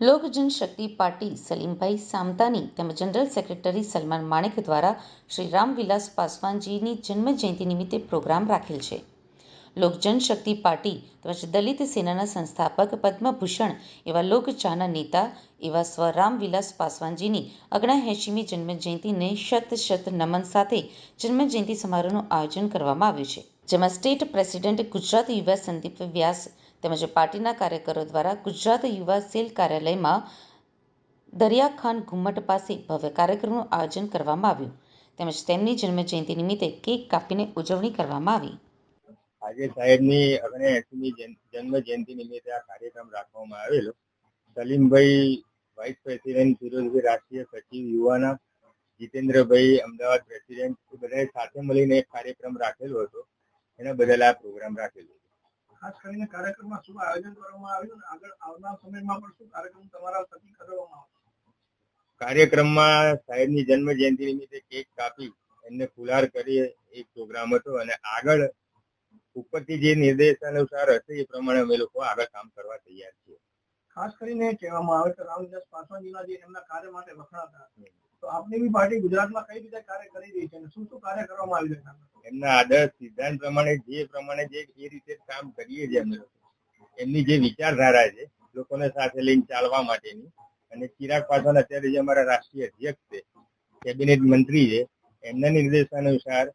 લોક Janshakti party સલીમભાઈ સામતાની તેમજ general secretary Salman માણેક દ્વારા શ્રી રામવિલાસ પાસવાનજીની જન્મજયંતિ નિમિત્તે પ્રોગ્રામ રાખેલ છે. લોક જનશક્તિ પાર્ટી તેમજ દલિત સેનાના સંસ્થાપક પદ્મભૂષણ એવા લોકચાહના નેતા એવા સ્વ રામવિલાસ પાસવાનજીની 79મી જન્મજયંતિને શત નમન સાથે જન્મજયંતિ સમારોહનું આયોજન કરવામાં આવ્યું છે. જેમાં સ્ટેટ પ્રેસિડેન્ટ ગુજરાત યુવા સંદીપ વ્યાસ તેમજ પાર્ટીના કાર્યકરો દ્વારા ગુજરાત યુવા સેલ કાર્યાલયમાં દરિયાખાન ઘુમ્મટ પાસે ભવ્ય કાર્યક્રમનું આયોજન કરવામાં આવ્યું તેમજ તેમની જન્મજયંતિ નિમિત્તે કેક કાપીને ઉજવણી કરવામાં આવી. આજે સાહેબની 79મી જન્મજયંતિ નિમિત્તે આ કાર્યક્રમ રાખવામાં આવેલો. સલીમભાઈ વાઇસ પ્રેસિડેન્ટ, ફિરોઝભાઈ રાષ્ટ્રીય સચિવ યુવાના, જીતેન્દ્રભાઈ અમદાવાદ પ્રેસિડેન્ટ, એ બધાએ સાથે મળીને એક કાર્યક્રમ રાખેલો હતો. એના બદલ આ પ્રોગ્રામ રાખેલો હતો. ખાસ કરીને કાર્યક્રમમાં શું આયોજન કરવામાં આવ્યું અને આગળ આવનાર સમયમાં પણ શું કાર્યક્રમ તમારા થકી કરવામાં આવશે? કાર્યક્રમમાં સાહેબની જન્મજયંતિ નિમિત્તે કેક કાપી એમને ફુલાર કરી એક પ્રોગ્રામ હતો અને આગળ ઉપરથી જે નિર્દેશ અનુસાર હશે એ પ્રમાણે અમે લોકો આગળ કામ કરવા તૈયાર છીએ. ખાસ કરીને કહેવામાં આવે કે રામવિલાસ પાસવાનજીના જે એમના કાર્ય માટે વખણાતા, તો આપની બી પાર્ટી ગુજરાતમાં કઈ રીતે કાર્ય કરી રહી છે અને શું શું કાર્ય કરવામાં આવી રહ્યું છે? એમના આદર્શ સિદ્ધાંત પ્રમાણે જે એ રીતે કામ કરીએ છીએ અમે લોકો. એમની જે વિચારધારા છે લોકોને સાથે લઈને ચાલવા માટેની, અને ચિરાગ પાસવાન અત્યારે જે અમારા રાષ્ટ્રીય અધ્યક્ષ છે, કેબિનેટ મંત્રી છે, એમના નિર્દેશાનુસાર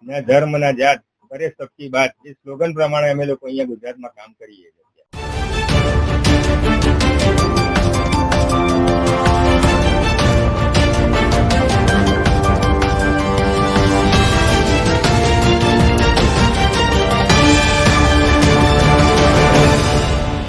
ના ધર્મ ના જાત કરે સબકી બાત, એ સ્લોગન પ્રમાણે અમે લોકો અહીંયા ગુજરાતમાં કામ કરીએ છીએ.